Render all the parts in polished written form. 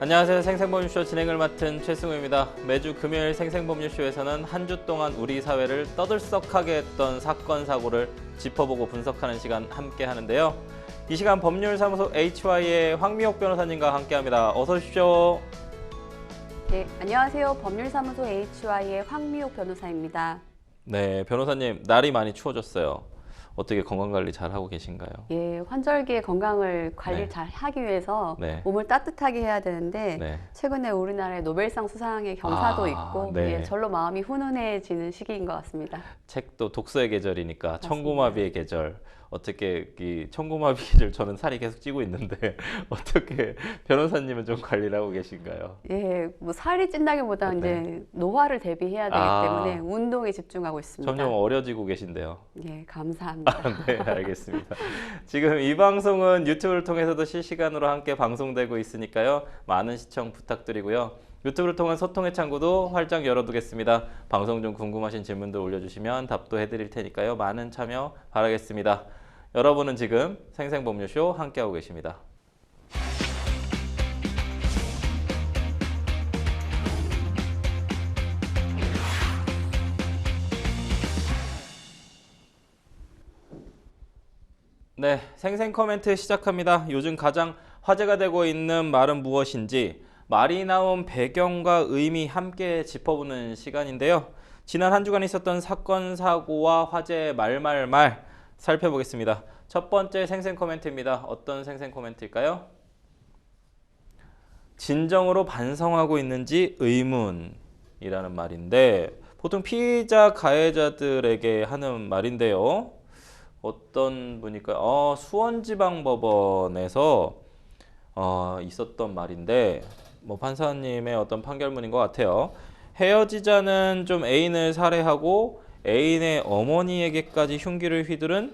안녕하세요. 생생법률쇼 진행을 맡은 최승우입니다. 매주 금요일 생생법률쇼에서는 한 주 동안 우리 사회를 떠들썩하게 했던 사건, 사고를 짚어보고 분석하는 시간 함께 하는데요. 이 시간 법률사무소 HY의 황미옥 변호사님과 함께합니다. 어서 오십시오. 네, 안녕하세요. 법률사무소 HY의 황미옥 변호사입니다. 네, 변호사님, 날이 많이 추워졌어요. 어떻게 건강관리 잘 하고 계신가요? 예, 환절기에 건강을 관리 네. 잘 하기 위해서 네. 몸을 따뜻하게 해야 되는데 네. 최근에 우리나라에 노벨상 수상의 경사도 있고 네. 예, 절로 마음이 훈훈해지는 시기인 것 같습니다. 책도 독서의 계절이니까 맞습니다. 청고마비의 계절. 어떻게 이 청고마비 계절 저는 살이 계속 찌고 있는데 어떻게 변호사님은 좀 관리를 하고 계신가요? 예, 뭐 살이 찐다기보다는 네. 이제 노화를 대비해야 되기 때문에 운동에 집중하고 있습니다. 점점 어려지고 계신데요. 예, 감사합니다. 네, 알겠습니다. 지금 이 방송은 유튜브를 통해서도 실시간으로 함께 방송되고 있으니까요. 많은 시청 부탁드리고요. 유튜브를 통한 소통의 창구도 활짝 열어두겠습니다. 방송 중 궁금하신 질문들 올려주시면 답도 해드릴 테니까요. 많은 참여 바라겠습니다. 여러분은 지금 생생법률쇼 함께하고 계십니다. 네, 생생 코멘트 시작합니다. 요즘 가장 화제가 되고 있는 말은 무엇인지 말이 나온 배경과 의미 함께 짚어보는 시간인데요. 지난 한 주간 있었던 사건, 사고와 화제의 말말말 살펴보겠습니다. 첫 번째 생생 코멘트입니다. 어떤 생생 코멘트일까요? 진정으로 반성하고 있는지 의문이라는 말인데 보통 피의자, 가해자들에게 하는 말인데요. 어떤 분일까요? 수원지방법원에서 있었던 말인데 뭐 판사님의 어떤 판결문인 것 같아요. 헤어지자는 좀 애인을 살해하고 애인의 어머니에게까지 흉기를 휘두른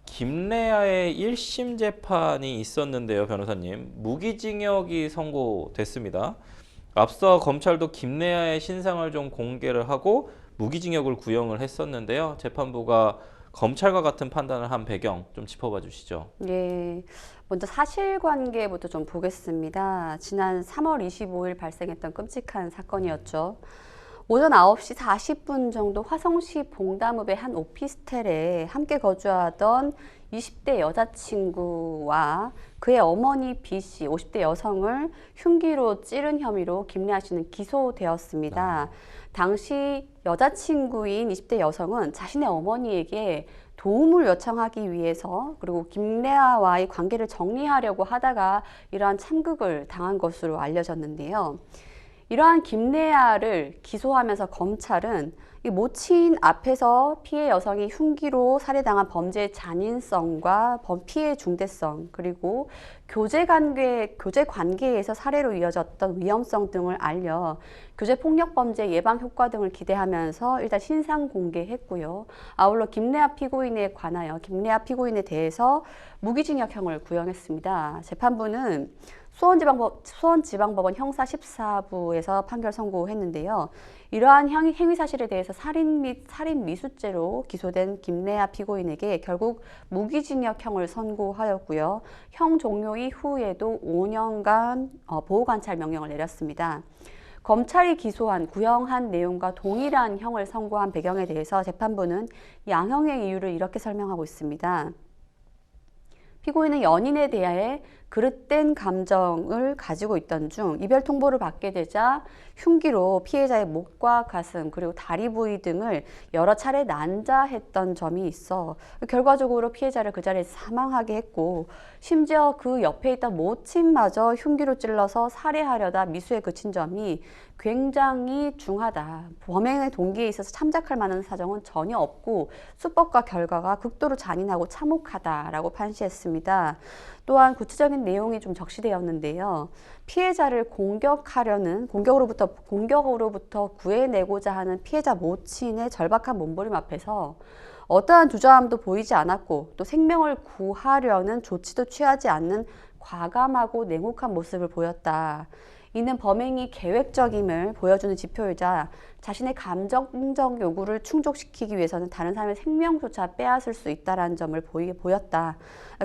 김래아의 1심 재판이 있었는데요. 변호사님, 무기징역이 선고됐습니다. 앞서 검찰도 김래아의 신상을 좀 공개를 하고 무기징역을 구형을 했었는데요. 재판부가 검찰과 같은 판단을 한 배경 좀 짚어봐 주시죠. 예, 먼저 사실관계부터 좀 보겠습니다. 지난 3월 25일 발생했던 끔찍한 사건이었죠. 오전 9시 40분 정도 화성시 봉담읍의 한 오피스텔에 함께 거주하던 20대 여자친구와 그의 어머니 B씨, 50대 여성을 흉기로 찌른 혐의로 김래아 씨는 기소되었습니다. 당시 여자친구인 20대 여성은 자신의 어머니에게 도움을 요청하기 위해서 그리고 김래아와의 관계를 정리하려고 하다가 이러한 참극을 당한 것으로 알려졌는데요. 이러한 김래아를 기소하면서 검찰은 이 모친 앞에서 피해 여성이 흉기로 살해당한 범죄의 잔인성과 피해의 중대성 그리고 교제 관계에서 살해로 이어졌던 위험성 등을 알려 교제폭력범죄 예방 효과 등을 기대하면서 일단 신상 공개했고요. 아울러 김래아 피고인에 대해서 무기징역형을 구형했습니다. 재판부는 수원지방법원 형사 14부에서 판결 선고했는데요. 이러한 행위 사실에 대해서 살인 및 살인 미수죄로 기소된 김래아 피고인에게 결국 무기징역형을 선고하였고요. 형 종료 이후에도 5년간 보호관찰 명령을 내렸습니다. 검찰이 구형한 내용과 동일한 형을 선고한 배경에 대해서 재판부는 양형의 이유를 이렇게 설명하고 있습니다. 피고인은 연인에 대해 그릇된 감정을 가지고 있던 중 이별 통보를 받게 되자 흉기로 피해자의 목과 가슴 그리고 다리 부위 등을 여러 차례 난자했던 점이 있어 결과적으로 피해자를 그 자리에서 사망하게 했고 심지어 그 옆에 있던 모친마저 흉기로 찔러서 살해하려다 미수에 그친 점이 굉장히 중하다. 범행의 동기에 있어서 참작할 만한 사정은 전혀 없고 수법과 결과가 극도로 잔인하고 참혹하다라고 판시했습니다. 또한 구체적인 내용이 좀 적시되었는데요. 피해자를 공격으로부터 구해내고자 하는 피해자 모친의 절박한 몸부림 앞에서 어떠한 주저함도 보이지 않았고 또 생명을 구하려는 조치도 취하지 않는 과감하고 냉혹한 모습을 보였다. 이는 범행이 계획적임을 보여주는 지표이자 자신의 감정적 요구를 충족시키기 위해서는 다른 사람의 생명조차 빼앗을 수 있다는 점을 보였다.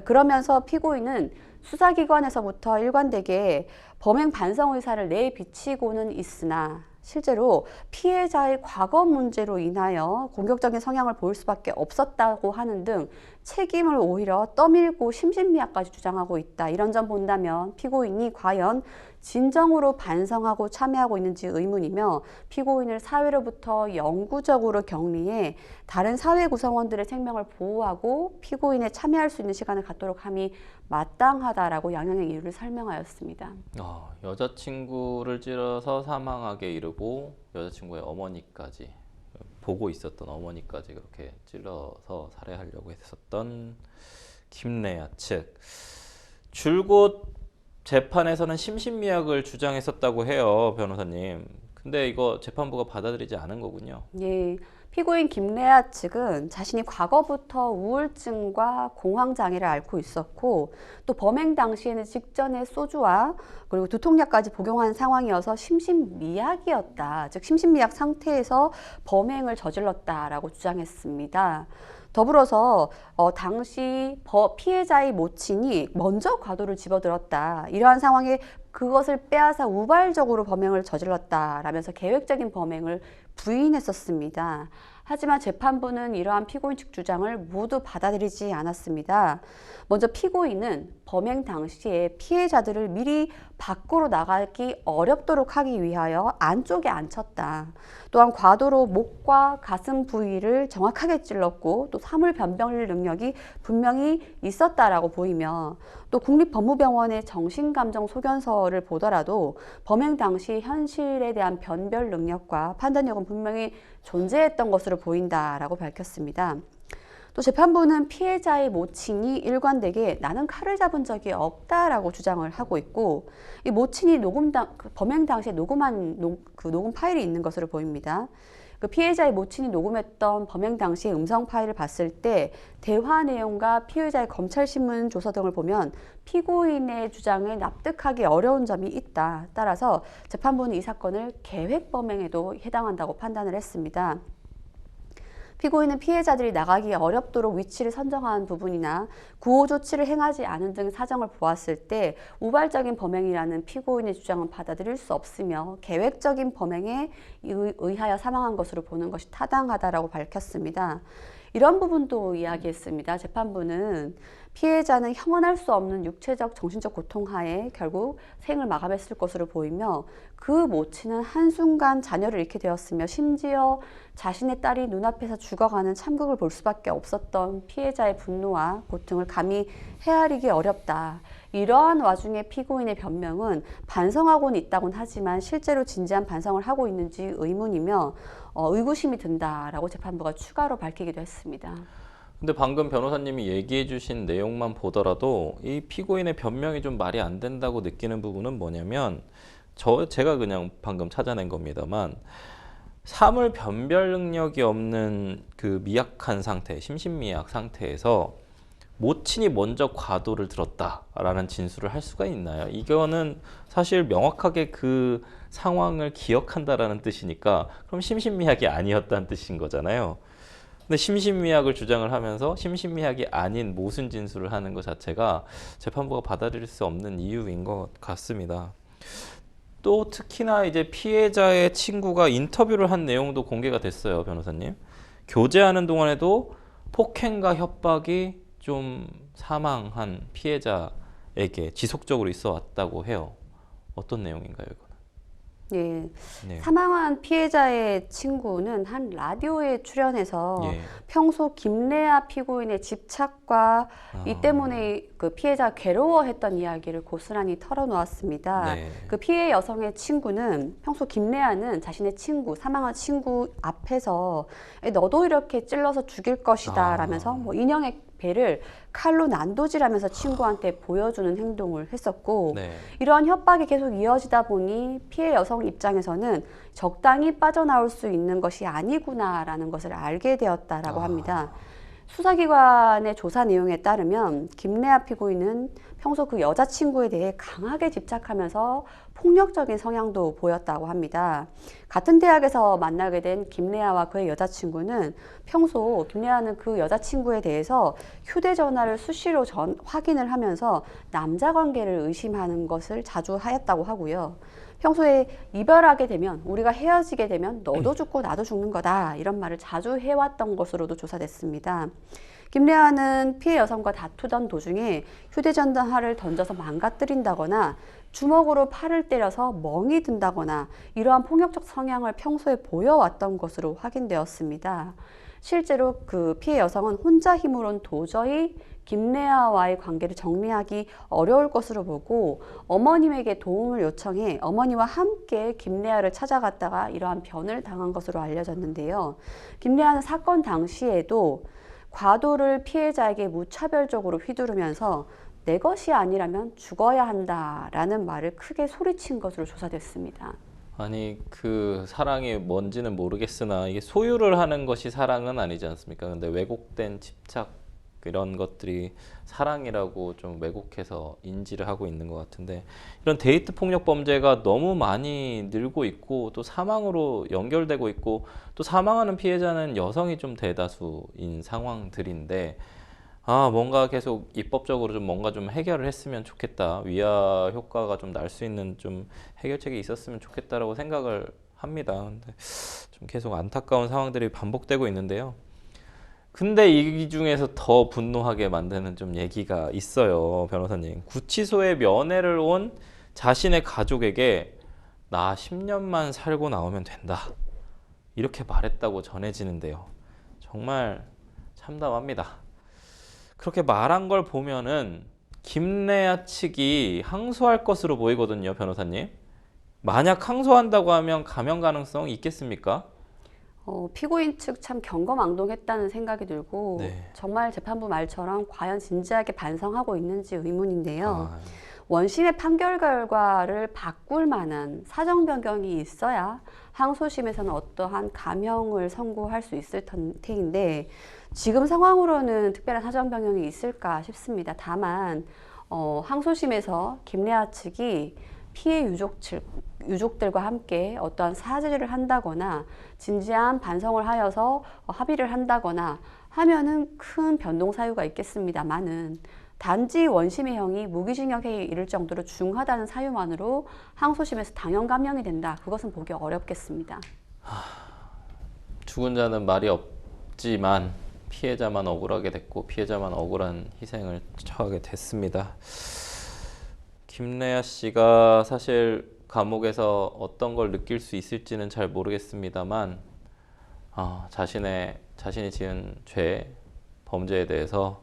그러면서 피고인은 수사기관에서부터 일관되게 범행 반성 의사를 내비치고는 있으나 실제로 피해자의 과거 문제로 인하여 공격적인 성향을 보일 수밖에 없었다고 하는 등 책임을 오히려 떠밀고 심신미약까지 주장하고 있다. 이런 점 본다면 피고인이 과연 진정으로 반성하고 참여하고 있는지 의문이며 피고인을 사회로부터 영구적으로 격리해 다른 사회 구성원들의 생명을 보호하고 피고인에 참여할 수 있는 시간을 갖도록 함이 마땅하다라고 양형의 이유를 설명하였습니다. 여자친구를 찔러서 사망하게 이르고 여자친구의 어머니까지 보고 있었던 어머니까지 그렇게 찔러서 살해하려고 했었던 김래아 측. 줄곧 재판에서는 심신미약을 주장했었다고 해요, 변호사님. 근데 이거 재판부가 받아들이지 않은 거군요. 예, 피고인 김래아 측은 자신이 과거부터 우울증과 공황장애를 앓고 있었고 또 범행 당시에는 직전에 소주와 그리고 두통약까지 복용한 상황이어서 심신미약이었다. 즉 심신미약 상태에서 범행을 저질렀다라고 주장했습니다. 더불어서 당시 피해자의 모친이 먼저 과도를 집어들었다. 이러한 상황에 그것을 빼앗아 우발적으로 범행을 저질렀다라면서 계획적인 범행을 부인했었습니다. 하지만 재판부는 이러한 피고인 측 주장을 모두 받아들이지 않았습니다. 먼저 피고인은 범행 당시에 피해자들을 미리 밖으로 나가기 어렵도록 하기 위하여 안쪽에 앉혔다. 또한 과도로 목과 가슴 부위를 정확하게 찔렀고 또 사물 변별 능력이 분명히 있었다라고 보이며 또 국립법무병원의 정신감정 소견서를 보더라도 범행 당시 현실에 대한 변별 능력과 판단력은 분명히 존재했던 것으로 보인다라고 밝혔습니다. 또 재판부는 피해자의 모친이 일관되게 나는 칼을 잡은 적이 없다라고 주장을 하고 있고 이 모친이 범행 당시에 녹음한 녹음 파일이 있는 것으로 보입니다. 그 피해자의 모친이 녹음했던 범행 당시의 음성 파일을 봤을 때 대화 내용과 피해자의 검찰신문 조서 등을 보면 피고인의 주장에 납득하기 어려운 점이 있다. 따라서 재판부는 이 사건을 계획 범행에도 해당한다고 판단을 했습니다. 피고인은 피해자들이 나가기 어렵도록 위치를 선정한 부분이나 구호 조치를 행하지 않은 등 사정을 보았을 때 우발적인 범행이라는 피고인의 주장은 받아들일 수 없으며 계획적인 범행에 의하여 사망한 것으로 보는 것이 타당하다라고 밝혔습니다. 이런 부분도 이야기했습니다. 재판부는 피해자는 형언할 수 없는 육체적, 정신적 고통하에 결국 생을 마감했을 것으로 보이며 그 모친은 한순간 자녀를 잃게 되었으며 심지어 자신의 딸이 눈앞에서 죽어가는 참극을 볼 수밖에 없었던 피해자의 분노와 고통을 감히 헤아리기 어렵다. 이러한 와중에 피고인의 변명은 반성하고는 있다곤 하지만 실제로 진지한 반성을 하고 있는지 의문이며 의구심이 든다라고 재판부가 추가로 밝히기도 했습니다. 근데 방금 변호사님이 얘기해 주신 내용만 보더라도 이 피고인의 변명이 좀 말이 안 된다고 느끼는 부분은 뭐냐면 제가 그냥 방금 찾아낸 겁니다만 사물 변별 능력이 없는 그 미약한 상태, 심신미약 상태에서 모친이 먼저 과도를 들었다라는 진술을 할 수가 있나요? 이거는 사실 명확하게 그 상황을 기억한다라는 뜻이니까 그럼 심신미약이 아니었다는 뜻인 거잖아요. 근데 심신미약을 주장을 하면서 심신미약이 아닌 모순 진술을 하는 것 자체가 재판부가 받아들일 수 없는 이유인 것 같습니다. 또 특히나 이제 피해자의 친구가 인터뷰를 한 내용도 공개가 됐어요, 변호사님. 교제하는 동안에도 폭행과 협박이 좀 사망한 피해자에게 지속적으로 있어 왔다고 해요. 어떤 내용인가요, 이거는? 예, 네. 사망한 피해자의 친구는 한 라디오에 출연해서 예. 평소 김래아 피고인의 집착과 이 때문에 그 피해자가 괴로워했던 이야기를 고스란히 털어놓았습니다. 네. 그 피해 여성의 친구는 평소 김래아는 자신의 친구, 사망한 친구 앞에서 너도 이렇게 찔러서 죽일 것이다 라면서 뭐 인형의 배를 칼로 난도질하면서 친구한테 보여주는 행동을 했었고 네. 이러한 협박이 계속 이어지다 보니 피해 여성 입장에서는 적당히 빠져나올 수 있는 것이 아니구나라는 것을 알게 되었다라고 합니다. 수사기관의 조사 내용에 따르면 김래아 피고인은 평소 그 여자친구에 대해 강하게 집착하면서 폭력적인 성향도 보였다고 합니다. 같은 대학에서 만나게 된 김래아와 그의 여자친구는 평소 김래아는 그 여자친구에 대해서 휴대전화를 수시로 확인을 하면서 남자 관계를 의심하는 것을 자주 하였다고 하고요. 평소에 이별하게 되면, 우리가 헤어지게 되면 너도 죽고 나도 죽는 거다, 이런 말을 자주 해왔던 것으로도 조사됐습니다. 김래아는 피해 여성과 다투던 도중에 휴대전화를 던져서 망가뜨린다거나 주먹으로 팔을 때려서 멍이 든다거나 이러한 폭력적 성향을 평소에 보여왔던 것으로 확인되었습니다. 실제로 그 피해 여성은 혼자 힘으론 도저히 김래아와의 관계를 정리하기 어려울 것으로 보고 어머님에게 도움을 요청해 어머니와 함께 김래아를 찾아갔다가 이러한 변을 당한 것으로 알려졌는데요. 김래아는 사건 당시에도 과도를 피해자에게 무차별적으로 휘두르면서 내 것이 아니라면 죽어야 한다라는 말을 크게 소리친 것으로 조사됐습니다. 아니 그 사랑이 뭔지는 모르겠으나 이게 소유를 하는 것이 사랑은 아니지 않습니까? 근데 왜곡된 집착 이런 것들이 사랑이라고 좀 왜곡해서 인지를 하고 있는 것 같은데, 이런 데이트 폭력 범죄가 너무 많이 늘고 있고 또 사망으로 연결되고 있고, 또 사망하는 피해자는 여성이 좀 대다수인 상황들인데, 뭔가 계속 입법적으로 좀 뭔가 좀 해결을 했으면 좋겠다, 위화 효과가 좀 날 수 있는 좀 해결책이 있었으면 좋겠다라고 생각을 합니다. 근데 좀 계속 안타까운 상황들이 반복되고 있는데요. 근데 이 중에서 더 분노하게 만드는 좀 얘기가 있어요, 변호사님. 구치소에 면회를 온 자신의 가족에게 나 10년만 살고 나오면 된다, 이렇게 말했다고 전해지는데요. 정말 참담합니다. 그렇게 말한 걸 보면은 김래아 측이 항소할 것으로 보이거든요, 변호사님. 만약 항소한다고 하면 감형 가능성이 있겠습니까? 피고인 측 참 경거망동했다는 생각이 들고 네. 정말 재판부 말처럼 과연 진지하게 반성하고 있는지 의문인데요. 아, 원심의 판결 결과를 바꿀 만한 사정 변경이 있어야 항소심에서는 어떠한 감형을 선고할 수 있을 테인데 지금 상황으로는 특별한 사정 변경이 있을까 싶습니다. 다만 항소심에서 김래아 측이 피해 유족들과 함께 어떠한 사죄를 한다거나 진지한 반성을 하여서 합의를 한다거나 하면은 큰 변동 사유가 있겠습니다만은 단지 원심의 형이 무기징역에 이를 정도로 중하다는 사유만으로 항소심에서 당형 감형이 된다, 그것은 보기 어렵겠습니다. 죽은 자는 말이 없지만 피해자만 억울하게 됐고 피해자만 억울한 희생을 처하게 됐습니다. 김래아 씨가 사실 감옥에서 어떤 걸 느낄 수 있을지는 잘 모르겠습니다만 자신이 지은 죄, 범죄에 대해서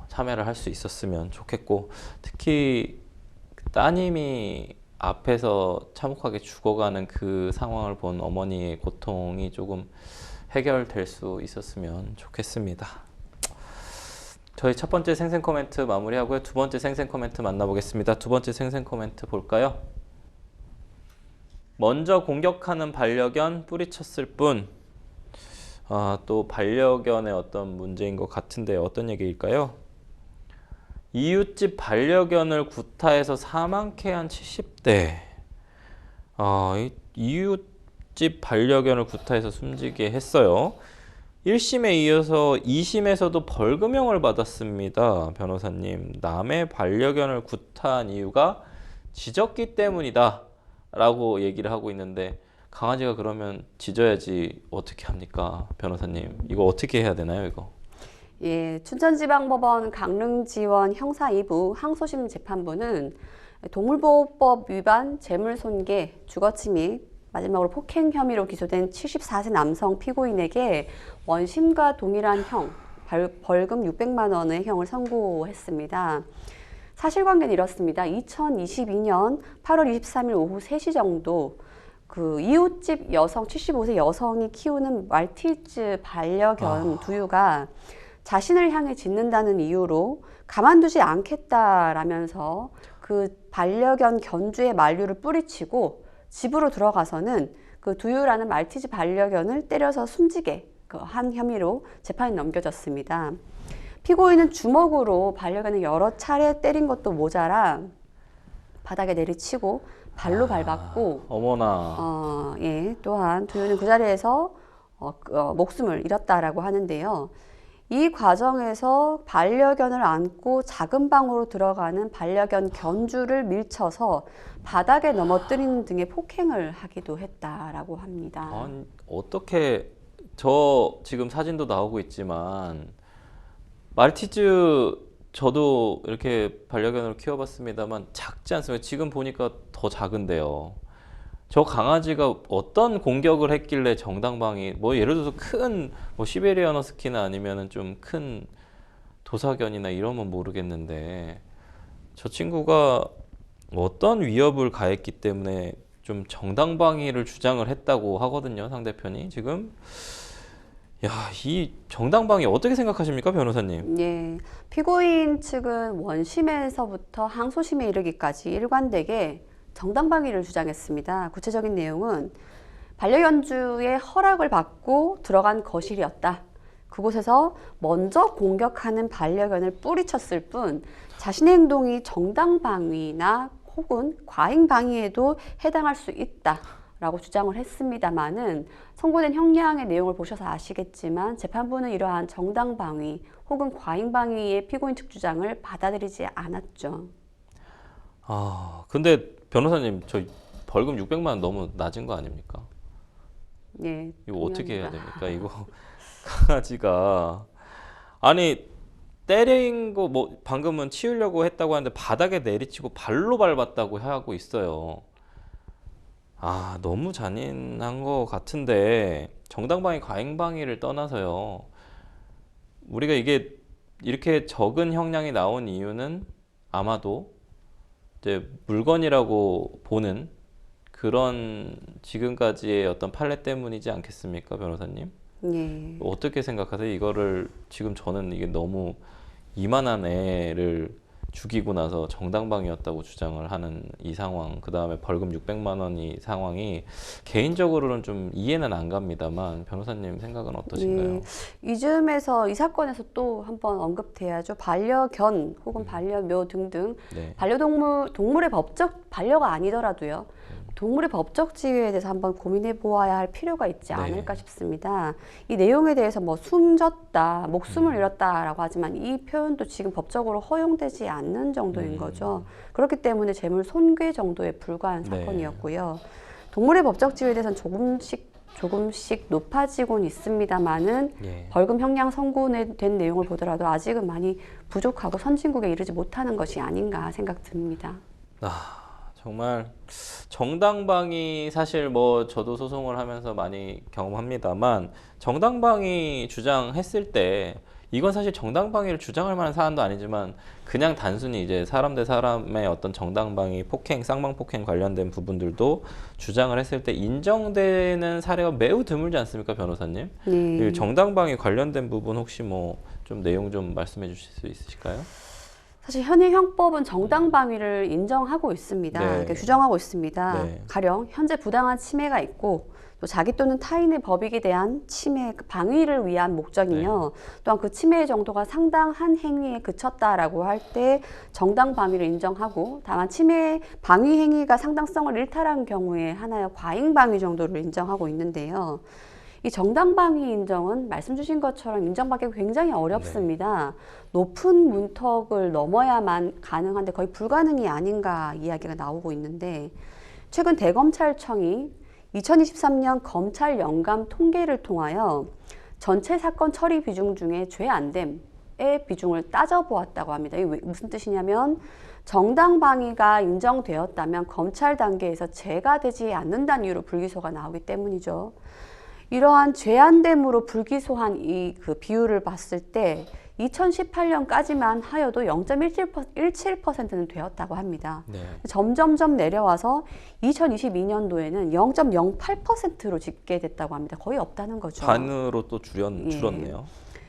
참여를 할 수 있었으면 좋겠고, 특히 따님이 앞에서 참혹하게 죽어가는 그 상황을 본 어머니의 고통이 조금 해결될 수 있었으면 좋겠습니다. 저희 첫 번째 생생 코멘트 마무리하고요. 두 번째 생생 코멘트 만나보겠습니다. 두 번째 생생 코멘트 볼까요? 먼저 공격하는 반려견 뿌리쳤을 뿐. 또 반려견의 어떤 문제인 것 같은데 어떤 얘기일까요? 이웃집 반려견을 구타해서 사망케 한 70대. 이웃집 반려견을 구타해서 숨지게 했어요. 1심에 이어서 2심에서도 벌금형을 받았습니다. 변호사님, 남의 반려견을 구타한 이유가 짖었기 때문이다 라고 얘기를 하고 있는데, 강아지가 그러면 짖어야지 어떻게 합니까? 변호사님, 이거 어떻게 해야 되나요, 이거? 예, 춘천지방법원 강릉지원 형사 2부 항소심 재판부는 동물보호법 위반, 재물손괴, 주거침입, 마지막으로 폭행 혐의로 기소된 74세 남성 피고인에게 원심과 동일한 형, 벌금 600만 원의 형을 선고했습니다. 사실관계는 이렇습니다. 2022년 8월 23일 오후 3시 정도 그 이웃집 여성 75세 여성이 키우는 말티즈 반려견 두유가 자신을 향해 짖는다는 이유로 가만두지 않겠다라면서 그 반려견 견주의 만류를 뿌리치고 집으로 들어가서는 그 두유라는 말티즈 반려견을 때려서 숨지게 한 혐의로 재판이 넘겨졌습니다. 피고인은 주먹으로 반려견을 여러 차례 때린 것도 모자라 바닥에 내리치고 발로 밟았고 어머나. 예, 또한 두유는 그 자리에서 목숨을 잃었다라고 하는데요. 이 과정에서 반려견을 안고 작은 방으로 들어가는 반려견 견주를 밀쳐서 바닥에 넘어뜨리는 등의 폭행을 하기도 했다라고 합니다. 아니, 어떻게 저 지금 사진도 나오고 있지만 말티즈 저도 이렇게 반려견으로 키워봤습니다만 작지 않습니다. 지금 보니까 더 작은데요. 저 강아지가 어떤 공격을 했길래 정당방위 뭐 예를 들어서 큰 뭐 시베리안 허스키나 아니면은 좀 큰 도사견이나 이러면 모르겠는데 저 친구가 어떤 위협을 가했기 때문에 좀 정당방위를 주장을 했다고 하거든요. 상대편이 지금 야, 이 정당방위 어떻게 생각하십니까, 변호사님? 예, 피고인 측은 원심에서부터 항소심에 이르기까지 일관되게 정당방위를 주장했습니다. 구체적인 내용은 반려견주의 허락을 받고 들어간 거실이었다. 그곳에서 먼저 공격하는 반려견을 뿌리쳤을 뿐 자신의 행동이 정당방위나 혹은 과잉방위에도 해당할 수 있다라고 주장을 했습니다마는 선고된 형량의 내용을 보셔서 아시겠지만 재판부는 이러한 정당방위 혹은 과잉방위의 피고인 측 주장을 받아들이지 않았죠. 아, 근데 변호사님, 저 벌금 600만 원 너무 낮은 거 아닙니까? 예, 이거 어떻게 해야 동의합니다. 됩니까? 이거 강아지가 아니 때린 거 뭐 방금은 치우려고 했다고 하는데 바닥에 내리치고 발로 밟았다고 하고 있어요. 아, 너무 잔인한 거 같은데 정당방위, 과잉방위를 떠나서요. 우리가 이게 이렇게 적은 형량이 나온 이유는 아마도 이제 물건이라고 보는 그런 지금까지의 어떤 판례 때문이지 않겠습니까, 변호사님? 예. 어떻게 생각하세요? 이거를 지금 저는 이게 너무 이만한 애를 죽이고 나서 정당방위였다고 주장을 하는 이 상황, 그 다음에 벌금 600만 원이 상황이 개인적으로는 좀 이해는 안 갑니다만 변호사님 생각은 어떠신가요? 예, 이 사건에서 또 한번 언급돼야죠. 반려견 혹은 반려묘 등등 네. 동물의 법적 반려가 아니더라도요. 동물의 법적 지위에 대해서 한번 고민해 보아야 할 필요가 있지 네. 않을까 싶습니다. 이 내용에 대해서 뭐 숨졌다, 목숨을 잃었다라고 하지만 이 표현도 지금 법적으로 허용되지 않는 정도인 거죠. 그렇기 때문에 재물 손괴 정도에 불과한 네. 사건이었고요. 동물의 법적 지위에 대해서는 조금씩 높아지곤 있습니다만은 예. 벌금 형량 선고된 내용을 보더라도 아직은 많이 부족하고 선진국에 이르지 못하는 것이 아닌가 생각 듭니다. 정말 정당방위 사실 뭐 저도 소송을 하면서 많이 경험합니다만 정당방위 주장했을 때 이건 사실 정당방위를 주장할 만한 사안도 아니지만 그냥 단순히 이제 사람 대 사람의 어떤 정당방위 폭행, 쌍방폭행 관련된 부분들도 주장을 했을 때 인정되는 사례가 매우 드물지 않습니까, 변호사님? 네. 이 정당방위 관련된 부분 혹시 뭐 좀 내용 좀 말씀해 주실 수 있으실까요? 사실 현행 형법은 정당방위를 인정하고 있습니다. 네. 이렇게 규정하고 있습니다. 네. 가령 현재 부당한 침해가 있고 또 자기 또는 타인의 법익에 대한 침해, 방위를 위한 목적이며 또한 그 침해의 정도가 상당한 행위에 그쳤다라고 할 때 정당방위를 인정하고 다만 침해 방위 행위가 상당성을 일탈한 경우에 하나의 과잉방위 정도를 인정하고 있는데요. 이 정당방위 인정은 말씀 주신 것처럼 인정받기 굉장히 어렵습니다. 높은 문턱을 넘어야만 가능한데 거의 불가능이 아닌가 이야기가 나오고 있는데 최근 대검찰청이 2023년 검찰 연감 통계를 통하여 전체 사건 처리 비중 중에 죄 안 됨의 비중을 따져보았다고 합니다. 이게 무슨 뜻이냐면 정당방위가 인정되었다면 검찰 단계에서 죄가 되지 않는다는 이유로 불기소가 나오기 때문이죠. 이러한 죄안됨으로 불기소한 이 그 비율을 봤을 때 2018년까지만 하여도 0.17%는 되었다고 합니다. 네. 점점점 내려와서 2022년도에는 0.08%로 집계됐다고 합니다. 거의 없다는 거죠. 반으로 또 줄었네요.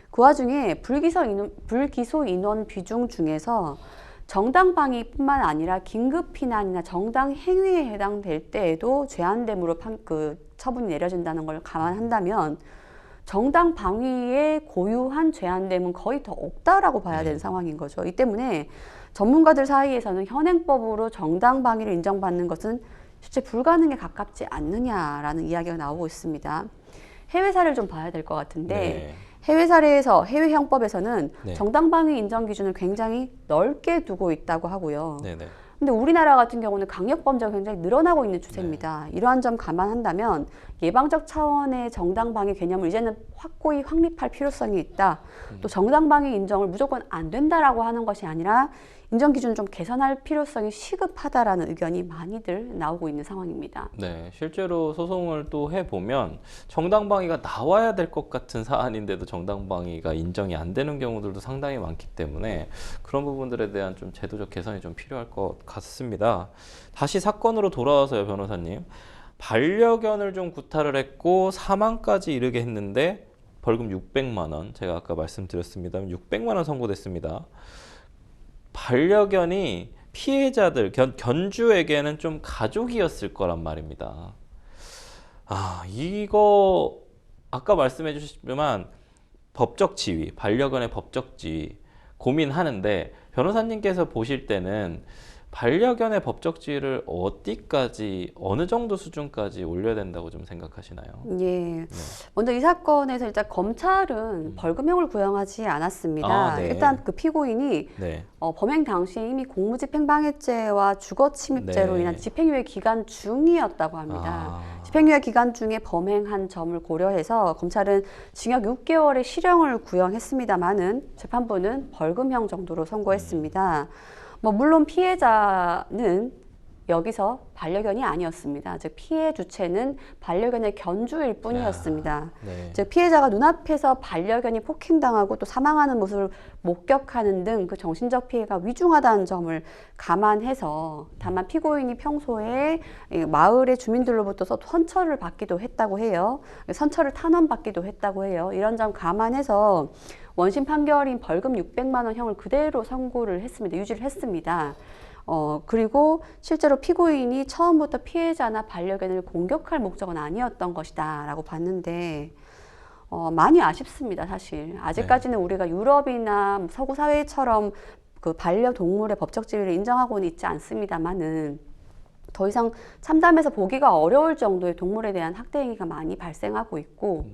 그 와중에 불기소 인원 비중 중에서 정당방위뿐만 아니라 긴급피난이나 정당행위에 해당될 때에도 죄안됨으로 처분이 내려진다는 걸 감안한다면 정당 방위의 고유한 제한됨은 거의 더 없다라고 봐야 되는 네. 상황인 거죠. 이 때문에 전문가들 사이에서는 현행법으로 정당 방위를 인정받는 것은 실제 불가능에 가깝지 않느냐라는 이야기가 나오고 있습니다. 해외 사례를 좀 봐야 될 것 같은데 네. 해외 사례에서 해외 형법에서는 네. 정당 방위 인정 기준을 굉장히 넓게 두고 있다고 하고요. 네네. 근데 우리나라 같은 경우는 강력 범죄가 굉장히 늘어나고 있는 추세입니다. 이러한 점 감안한다면 예방적 차원의 정당 방위 개념을 이제는 확고히 확립할 필요성이 있다. 또 정당 방위 인정을 무조건 안 된다라고 하는 것이 아니라 인정 기준을 좀 개선할 필요성이 시급하다라는 의견이 많이들 나오고 있는 상황입니다. 네, 실제로 소송을 또 해보면 정당방위가 나와야 될 것 같은 사안인데도 정당방위가 인정이 안 되는 경우들도 상당히 많기 때문에 그런 부분들에 대한 좀 제도적 개선이 좀 필요할 것 같습니다. 다시 사건으로 돌아와서요, 변호사님. 반려견을 좀 구타를 했고 사망까지 이르게 했는데 벌금 600만 원, 제가 아까 말씀드렸습니다. 600만 원 선고됐습니다. 반려견이 피해자들, 견주에게는 좀 가족이었을 거란 말입니다. 아, 이거 아까 말씀해 주셨지만 법적 지위, 반려견의 법적 지위 고민하는데 변호사님께서 보실 때는 반려견의 법적 지위를 어디까지, 어느 정도 수준까지 올려야 된다고 좀 생각하시나요? 예. 먼저 이 사건에서 일단 검찰은 벌금형을 구형하지 않았습니다. 아, 네. 일단 그 피고인이 네. 범행 당시에 이미 공무집행방해죄와 주거침입죄로 네. 인한 집행유예 기간 중이었다고 합니다. 아, 집행유예 기간 중에 범행한 점을 고려해서 검찰은 징역 6개월의 실형을 구형했습니다마는 재판부는 벌금형 정도로 선고했습니다. 뭐 물론 피해자는 여기서 반려견이 아니었습니다. 즉 피해 주체는 반려견의 견주일 뿐이었습니다. 네. 즉 피해자가 눈앞에서 반려견이 폭행당하고 또 사망하는 모습을 목격하는 등 그 정신적 피해가 위중하다는 점을 감안해서 다만 피고인이 평소에 이 마을의 주민들로부터 선처를 받기도 했다고 해요. 선처를 탄원받기도 했다고 해요. 이런 점 감안해서 원심 판결인 벌금 600만 원 형을 그대로 선고를 했습니다. 유지를 했습니다. 그리고 실제로 피고인이 처음부터 피해자나 반려견을 공격할 목적은 아니었던 것이다 라고 봤는데 많이 아쉽습니다. 사실 아직까지는 우리가 유럽이나 서구 사회처럼 그 반려동물의 법적 지위를 인정하고는 있지 않습니다만은 더 이상 참담해서 보기가 어려울 정도의 동물에 대한 학대 행위가 많이 발생하고 있고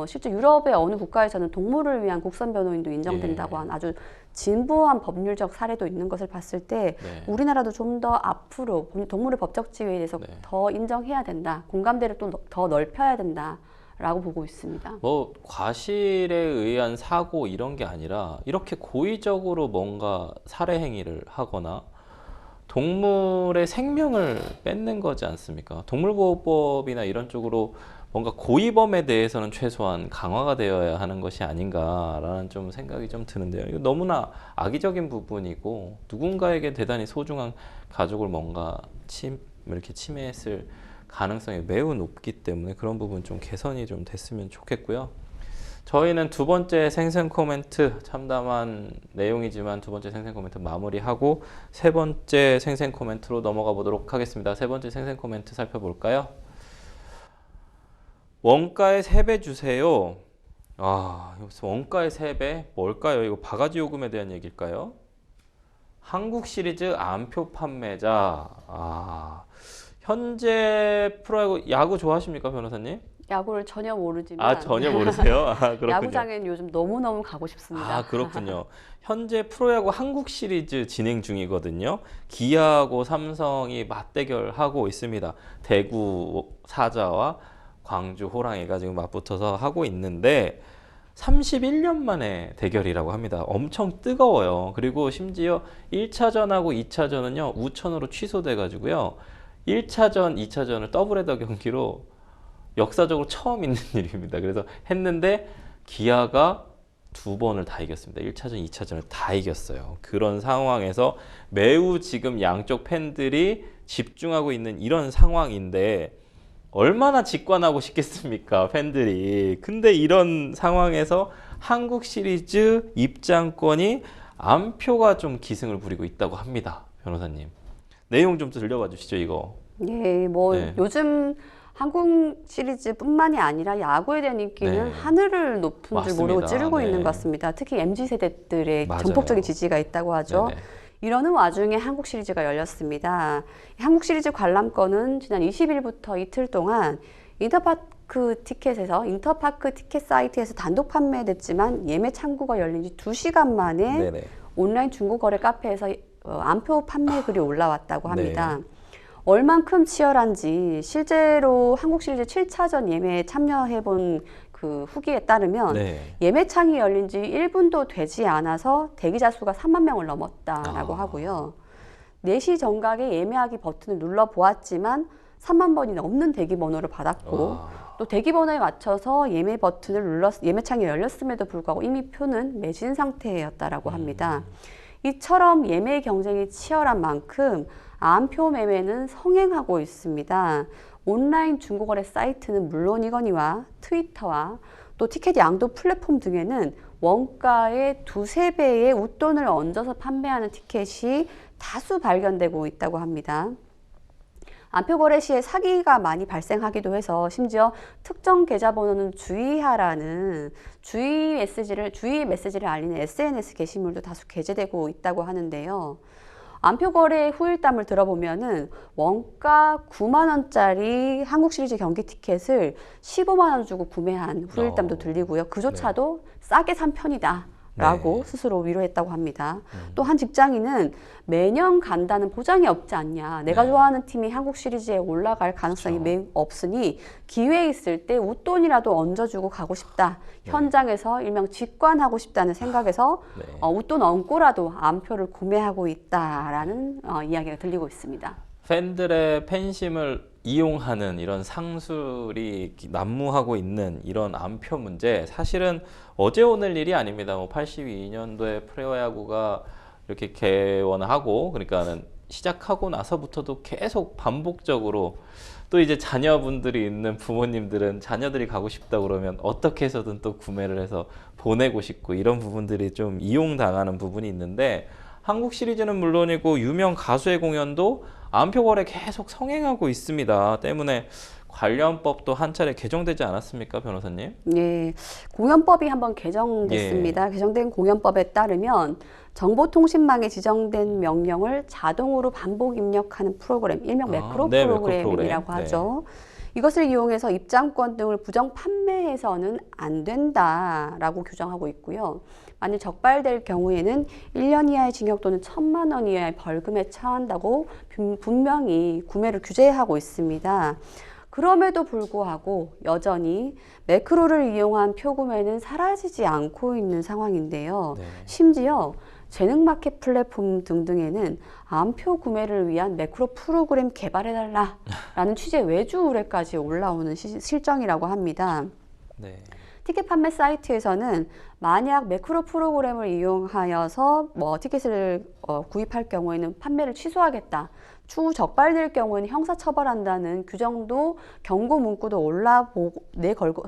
실제 유럽의 어느 국가에서는 동물을 위한 국선 변호인도 인정된다고 한 아주 진보한 법률적 사례도 있는 것을 봤을 때 네. 우리나라도 좀 더 앞으로 동물의 법적 지위에 대해서 네. 더 인정해야 된다. 공감대를 또 더 넓혀야 된다라고 보고 있습니다. 뭐 과실에 의한 사고 이런 게 아니라 이렇게 고의적으로 뭔가 살해 행위를 하거나 동물의 생명을 뺏는 거지 않습니까? 동물보호법이나 이런 쪽으로 뭔가 고의범에 대해서는 최소한 강화가 되어야 하는 것이 아닌가라는 좀 생각이 좀 드는데요. 이거 너무나 악의적인 부분이고 누군가에게 대단히 소중한 가족을 뭔가 이렇게 침해했을 가능성이 매우 높기 때문에 그런 부분 좀 개선이 좀 됐으면 좋겠고요. 저희는 두 번째 생생 코멘트, 참담한 내용이지만 두 번째 생생 코멘트 마무리하고 세 번째 생생 코멘트로 넘어가 보도록 하겠습니다. 세 번째 생생 코멘트 살펴볼까요? 원가의 3배 주세요. 아, 여기서 원가의 3배? 뭘까요? 이거 바가지 요금에 대한 얘기일까요? 한국 시리즈 암표 판매자. 아, 현재 프로야구 야구 좋아하십니까, 변호사님? 야구를 전혀 모르지만 아, 전혀 모르세요? 아, 그렇군요. 야구장엔 요즘 너무너무 가고 싶습니다. 아, 그렇군요. 현재 프로야구 한국 시리즈 진행 중이거든요. 기아하고 삼성이 맞대결하고 있습니다. 대구 사자와 광주 호랑이가 지금 맞붙어서 하고 있는데 31년 만에 대결이라고 합니다. 엄청 뜨거워요. 그리고 심지어 1차전하고 2차전은요. 우천으로 취소돼 가지고요. 1차전, 2차전을 더블헤더 경기로 역사적으로 처음 있는 일입니다. 그래서 했는데 기아가 2번을 다 이겼습니다. 1차전, 2차전을 다 이겼어요. 그런 상황에서 매우 지금 양쪽 팬들이 집중하고 있는 이런 상황인데 얼마나 직관하고 싶겠습니까, 팬들이. 근데 이런 상황에서 한국 시리즈 입장권이 암표가 좀 기승을 부리고 있다고 합니다. 변호사님. 내용 좀 들려봐 주시죠, 이거. 예, 뭐 네. 요즘 한국 시리즈뿐만이 아니라 야구에 대한 인기는 네. 하늘을 높은 줄 모르고 맞습니다. 찌르고 네. 있는 것 같습니다. 특히 MZ 세대들의 맞아요. 전폭적인 지지가 있다고 하죠. 네네. 이러는 와중에 한국 시리즈가 열렸습니다. 한국 시리즈 관람권은 지난 20일부터 이틀 동안 인터파크 티켓 사이트에서 단독 판매됐지만 예매 창구가 열린 지 2시간 만에 네네. 온라인 중고거래 카페에서 안표 판매 글이 올라왔다고 합니다. 네. 얼만큼 치열한지 실제로 한국 시리즈 7차전 예매에 참여해본 그 후기에 따르면 네. 예매창이 열린 지 1분도 되지 않아서 대기자 수가 3만 명을 넘었다라고 하고요. 4시 정각에 예매하기 버튼을 눌러보았지만 3만 번이 넘는 대기 번호를 받았고 와. 또 대기 번호에 맞춰서 예매창이 열렸음에도 불구하고 이미 표는 매진 상태였다라고 합니다. 이처럼 예매 경쟁이 치열한 만큼 암표 매매는 성행하고 있습니다. 온라인 중고거래 사이트는 물론이거니와 트위터와 또 티켓 양도 플랫폼 등에는 원가의 2~3배의 웃돈을 얹어서 판매하는 티켓이 다수 발견되고 있다고 합니다. 암표 거래 시에 사기가 많이 발생하기도 해서 심지어 특정 계좌번호는 주의하라는 주의 메시지를 알리는 SNS 게시물도 다수 게재되고 있다고 하는데요. 암표 거래 후일담을 들어보면은 원가 9만 원짜리 한국 시리즈 경기 티켓을 15만 원 주고 구매한 후일담도 들리고요. 그조차도 싸게 산 편이다. 라고 네. 스스로 위로했다고 합니다. 또 한 직장인은 매년 간다는 보장이 없지 않냐. 내가 네. 좋아하는 팀이 한국 시리즈에 올라갈 가능성이 그렇죠. 매우 없으니 기회 있을 때 웃돈이라도 얹어주고 가고 싶다. 네. 현장에서 일명 직관하고 싶다는 생각에서 네. 웃돈 얹고라도 암표를 구매하고 있다라는 이야기가 들리고 있습니다. 팬들의 팬심을 이용하는 이런 상술이 난무하고 있는 이런 암표 문제, 사실은 어제 오늘 일이 아닙니다. 82년도에 프로야구가 이렇게 개원하고 그러니까는 시작하고 나서부터도 계속 반복적으로 또 이제 자녀분들이 있는 부모님들은 자녀들이 가고 싶다 그러면 어떻게 해서든 또 구매를 해서 보내고 싶고 이런 부분들이 좀 이용당하는 부분이 있는데, 한국 시리즈는 물론이고 유명 가수의 공연도 암표 거래 계속 성행하고 있습니다. 때문에 관련법도 한 차례 개정되지 않았습니까, 변호사님? 예, 공연법이 한번 개정됐습니다. 개정된 공연법에 따르면 정보통신망에 지정된 명령을 자동으로 반복 입력하는 프로그램, 일명 매크로 네, 프로그램이라고 프로그램. 하죠. 이것을 이용해서 입장권 등을 부정 판매해서는 안 된다라고 규정하고 있고요. 만일 적발될 경우에는 1년 이하의 징역 또는 1,000만 원 이하의 벌금에 처한다고 분명히 구매를 규제하고 있습니다. 그럼에도 불구하고 여전히 매크로를 이용한 표구매는 사라지지 않고 있는 상황인데요. 네. 심지어 재능마켓 플랫폼 등등에는 암표 구매를 위한 매크로 프로그램 개발해달라라는 취재 외주 의뢰까지 올라오는 실정이라고 합니다. 네. 티켓 판매 사이트에서는 만약 매크로 프로그램을 이용하여서 티켓을 구입할 경우에는 판매를 취소하겠다. 추후 적발될 경우에는 형사처벌한다는 규정도 경고 문구도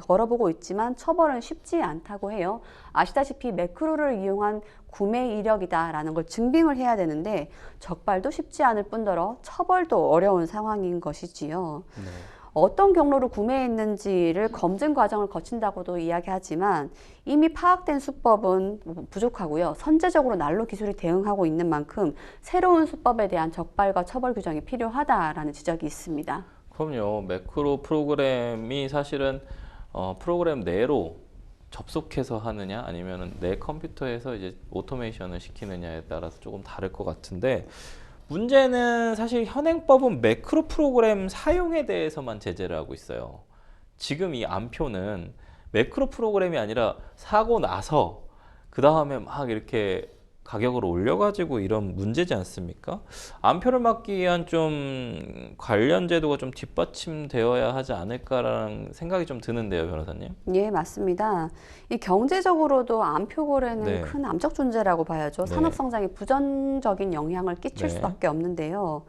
걸어보고 있지만 처벌은 쉽지 않다고 해요. 아시다시피 매크로를 이용한 구매 이력이다라는 걸 증빙을 해야 되는데 적발도 쉽지 않을 뿐더러 처벌도 어려운 상황인 것이지요. 네. 어떤 경로로 구매했는지를 검증 과정을 거친다고도 이야기하지만 이미 파악된 수법은 부족하고요. 선제적으로 난로 기술이 대응하고 있는 만큼 새로운 수법에 대한 적발과 처벌 규정이 필요하다라는 지적이 있습니다. 그럼요. 매크로 프로그램이 사실은 프로그램 내로 접속해서 하느냐 아니면 내 컴퓨터에서 이제 오토메이션을 시키느냐에 따라서 조금 다를 것 같은데, 문제는 사실 현행법은 매크로 프로그램 사용에 대해서만 제재를 하고 있어요. 지금 이 암표는 매크로 프로그램이 아니라 사고 나서 그 다음에 막 이렇게 가격을 올려가지고 이런 문제지 않습니까? 암표를 막기 위한 좀 관련 제도가 좀 뒷받침되어야 하지 않을까라는 생각이 좀 드는데요, 변호사님. 예, 맞습니다. 이 경제적으로도 암표 거래는 네. 큰 암적 존재라고 봐야죠. 네. 산업 성장에 부정적인 영향을 끼칠 네. 수밖에 없는데요.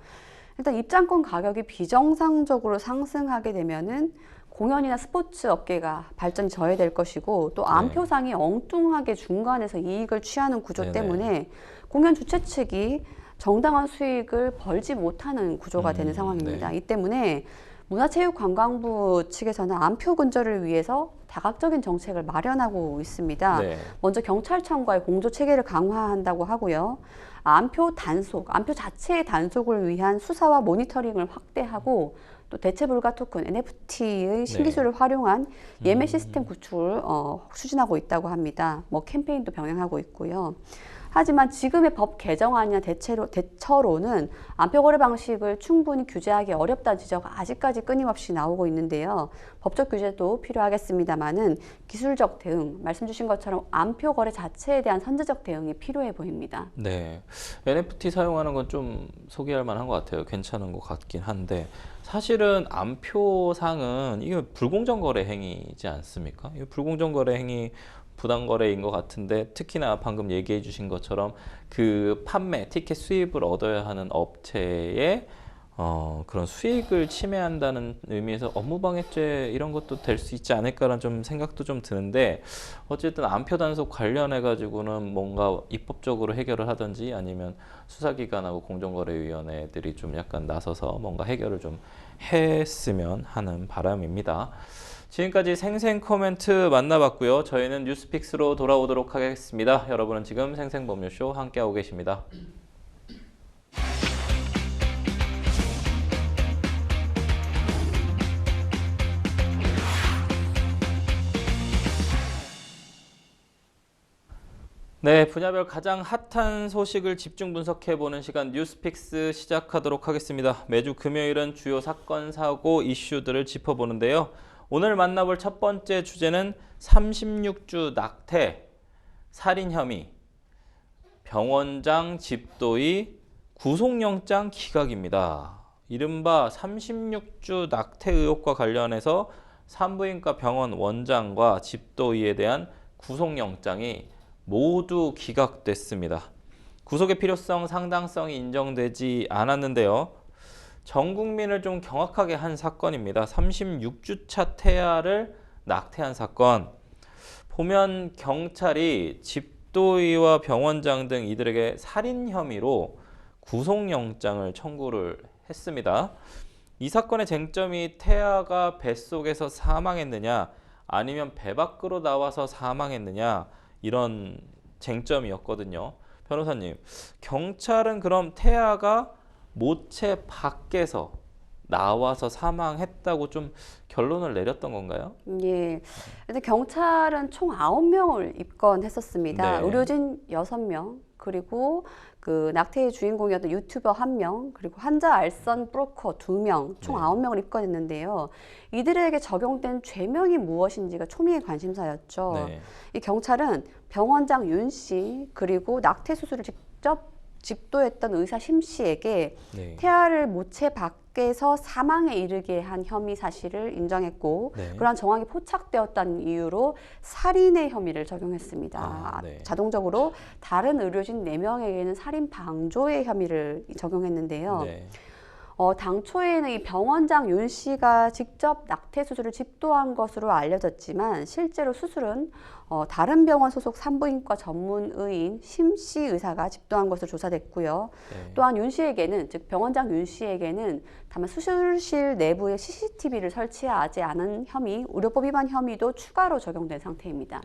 일단 입장권 가격이 비정상적으로 상승하게 되면은 공연이나 스포츠 업계가 발전이 저해될 것이고 또 암표상이 엉뚱하게 중간에서 이익을 취하는 구조 네네. 때문에 공연 주최 측이 정당한 수익을 벌지 못하는 구조가 되는 상황입니다. 네. 이 때문에 문화체육관광부 측에서는 안표 근절을 위해서 다각적인 정책을 마련하고 있습니다. 네. 먼저 경찰청과의 공조 체계를 강화한다고 하고요. 안표 자체의 단속을 위한 수사와 모니터링을 확대하고 또 대체 불가 토큰 NFT의 신기술을 활용한 예매 시스템 구축을 추진하고 있다고 합니다. 뭐 캠페인도 병행하고 있고요. 하지만 지금의 법 개정안이나 대처로는 안표 거래 방식을 충분히 규제하기 어렵다는 지적이 아직까지 끊임없이 나오고 있는데요. 법적 규제도 필요하겠습니다만은 기술적 대응, 말씀 주신 것처럼 안표 거래 자체에 대한 선제적 대응이 필요해 보입니다. 네. NFT 사용하는 건 좀 소개할 만한 것 같아요. 괜찮은 것 같긴 한데 사실은 안표상은 이게 불공정 거래 행위이지 않습니까? 이 불공정 거래 행위 부당거래인 것 같은데 특히나 방금 얘기해 주신 것처럼 그 판매, 티켓 수입을 얻어야 하는 업체의 그런 수익을 침해한다는 의미에서 업무방해죄 이런 것도 될 수 있지 않을까라는 좀 생각도 좀 드는데 어쨌든 안표 단속 관련해 가지고는 뭔가 입법적으로 해결을 하든지 아니면 수사기관하고 공정거래위원회들이 좀 약간 나서서 뭔가 해결을 좀 했으면 하는 바람입니다. 지금까지 생생 코멘트 만나봤고요. 저희는 뉴스픽스로 돌아오도록 하겠습니다. 여러분은 지금 생생법률쇼 함께하고 계십니다. 네, 분야별 가장 핫한 소식을 집중 분석해보는 시간 뉴스픽스 시작하도록 하겠습니다. 매주 금요일은 주요 사건, 사고, 이슈들을 짚어보는데요. 오늘 만나볼 첫 번째 주제는 36주 낙태, 살인 혐의, 병원장 집도의 구속영장 기각입니다. 이른바 36주 낙태 의혹과 관련해서 산부인과 병원 원장과 집도의에 대한 구속영장이 모두 기각됐습니다. 구속의 필요성, 상당성이 인정되지 않았는데요. 전 국민을 좀 경악하게 한 사건입니다. 36주차 태아를 낙태한 사건. 보면 경찰이 집도의와 병원장 등 이들에게 살인 혐의로 구속영장을 청구를 했습니다. 이 사건의 쟁점이 태아가 뱃속에서 사망했느냐 아니면 배 밖으로 나와서 사망했느냐 이런 쟁점이었거든요. 변호사님, 경찰은 그럼 태아가 모체 밖에서 나와서 사망했다고 좀 결론을 내렸던 건가요? 예. 근데 경찰은 총 9명을 입건했었습니다. 네. 의료진 6명, 그리고 그 낙태의 주인공이었던 유튜버 1명, 그리고 환자 알선 브로커 2명, 총 네. 9명을 입건했는데요. 이들에게 적용된 죄명이 무엇인지가 초미의 관심사였죠. 네. 이 경찰은 병원장 윤 씨, 그리고 낙태 수술을 직접 집도했던 의사 심 씨에게 네. 태아를 모체 밖에서 사망에 이르게 한 혐의 사실을 인정했고 네. 그러한 정황이 포착되었다는 이유로 살인의 혐의를 적용했습니다. 네. 자동적으로 다른 의료진 4명에게는 살인 방조의 혐의를 적용했는데요. 네. 당초에는 이 병원장 윤 씨가 직접 낙태 수술을 집도한 것으로 알려졌지만 실제로 수술은 다른 병원 소속 산부인과 전문의인 심 씨 의사가 집도한 것으로 조사됐고요. 네. 또한 윤 씨에게는, 즉 병원장 윤 씨에게는 다만 수술실 내부에 CCTV를 설치하지 않은 혐의, 의료법 위반 혐의도 추가로 적용된 상태입니다.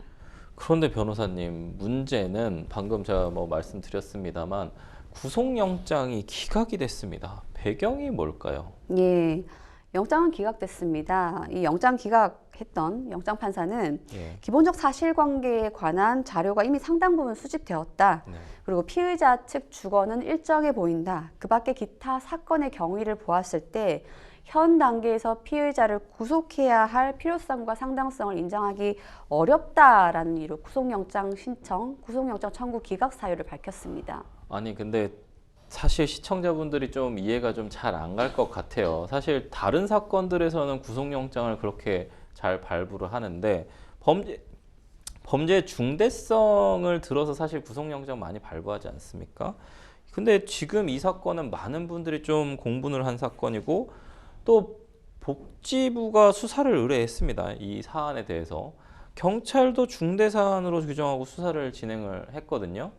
그런데 변호사님, 문제는 방금 제가 뭐 말씀드렸습니다만 구속영장이 기각이 됐습니다. 배경이 뭘까요? 예, 영장은 기각됐습니다. 이 영장 기각했던 영장 판사는 예. 기본적 사실관계에 관한 자료가 이미 상당 부분 수집되었다. 네. 그리고 피의자 측 주거는 일정해 보인다. 그 밖에 기타 사건의 경위를 보았을 때 현 단계에서 피의자를 구속해야 할 필요성과 상당성을 인정하기 어렵다라는 이유로 구속영장 청구 기각 사유를 밝혔습니다. 아니 근데 사실 시청자분들이 좀 이해가 좀 잘 안 갈 것 같아요. 사실 다른 사건들에서는 구속영장을 그렇게 잘 발부를 하는데 범죄의 중대성을 들어서 사실 구속영장 많이 발부하지 않습니까? 근데 지금 이 사건은 많은 분들이 좀 공분을 한 사건이고 또 복지부가 수사를 의뢰했습니다. 이 사안에 대해서. 경찰도 중대사안으로 규정하고 수사를 진행을 했거든요.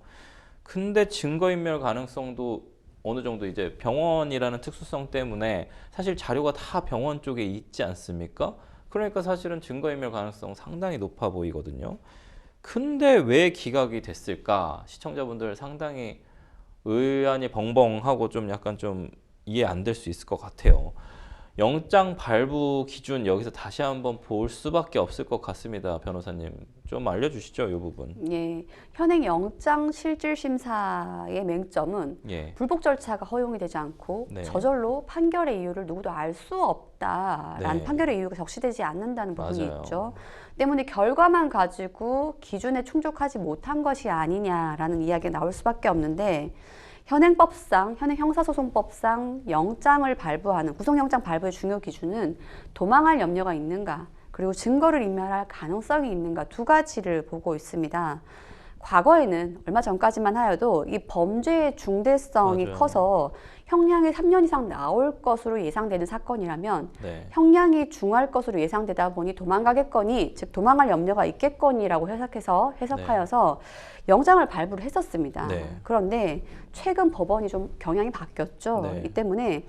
근데 증거인멸 가능성도 어느 정도 이제 병원이라는 특수성 때문에 사실 자료가 다 병원 쪽에 있지 않습니까? 그러니까 사실은 증거인멸 가능성 상당히 높아 보이거든요. 근데 왜 기각이 됐을까? 시청자분들 상당히 의안이 벙벙하고 좀 약간 좀 이해 안 될 수 있을 것 같아요. 영장 발부 기준 여기서 다시 한번 볼 수밖에 없을 것 같습니다. 변호사님 좀 알려주시죠, 이 부분. 예, 현행 영장 실질 심사의 맹점은 예, 불복 절차가 허용이 되지 않고 네. 저절로 판결의 이유를 누구도 알 수 없다라는 네. 판결의 이유가 적시되지 않는다는 부분이 맞아요. 있죠. 때문에 결과만 가지고 기준에 충족하지 못한 것이 아니냐라는 이야기가 나올 수밖에 없는데 현행법상, 현행 형사소송법상 영장을 발부하는 구속영장 발부의 중요 기준은 도망할 염려가 있는가, 그리고 증거를 인멸할 가능성이 있는가 두 가지를 보고 있습니다. 과거에는 얼마 전까지만 하여도 이 범죄의 중대성이 맞아요. 커서 형량이 3년 이상 나올 것으로 예상되는 사건이라면 네. 형량이 중할 것으로 예상되다 보니 도망가겠거니, 즉 도망할 염려가 있겠거니라고 해석하여서 영장을 발부를 했었습니다. 네. 그런데 최근 법원이 좀 경향이 바뀌었죠. 네. 이 때문에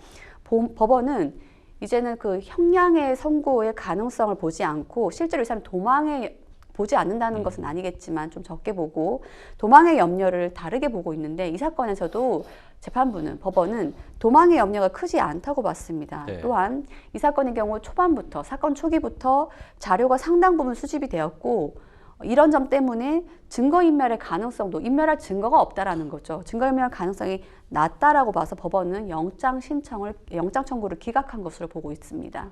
법원은 이제는 그 형량의 선고의 가능성을 보지 않고 실제로 이 사람이 도망에 보지 않는다는 것은 아니겠지만 좀 적게 보고 도망의 염려를 다르게 보고 있는데, 이 사건에서도 재판부는, 법원은 도망의 염려가 크지 않다고 봤습니다. 네. 또한 이 사건의 경우 초반부터, 사건 초기부터 자료가 상당 부분 수집이 되었고, 이런 점 때문에 증거인멸의 가능성도, 인멸할 증거가 없다라는 거죠. 증거인멸 가능성이 낮다라고 봐서 법원은 영장 청구를 기각한 것으로 보고 있습니다.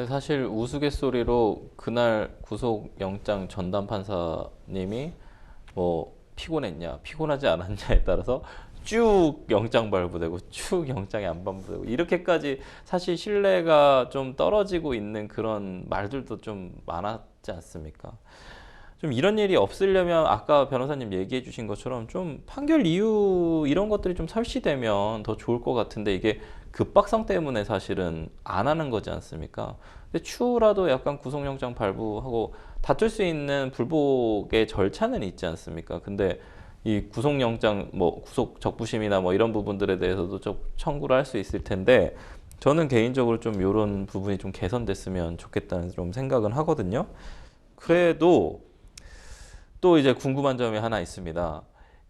사실 우스갯소리로 그날 구속영장 전담 판사님이 뭐 피곤했냐, 피곤하지 않았냐에 따라서 쭉 영장 발부되고 쭉 영장이 안 발부되고 이렇게까지 사실 신뢰가 좀 떨어지고 있는 그런 말들도 좀 많았지 않습니까? 좀 이런 일이 없으려면 아까 변호사님 얘기해 주신 것처럼 좀 판결 이유 이런 것들이 좀 설치되면 더 좋을 것 같은데 이게 급박성 때문에 사실은 안 하는 거지 않습니까? 근데 추후라도 약간 구속영장 발부하고 다툴 수 있는 불복의 절차는 있지 않습니까? 근데 이 구속영장 뭐 구속 적부심이나 뭐 이런 부분들에 대해서도 좀 청구를 할 수 있을 텐데 저는 개인적으로 좀 이런 부분이 좀 개선됐으면 좋겠다는 좀 생각은 하거든요. 그래도 또 이제 궁금한 점이 하나 있습니다.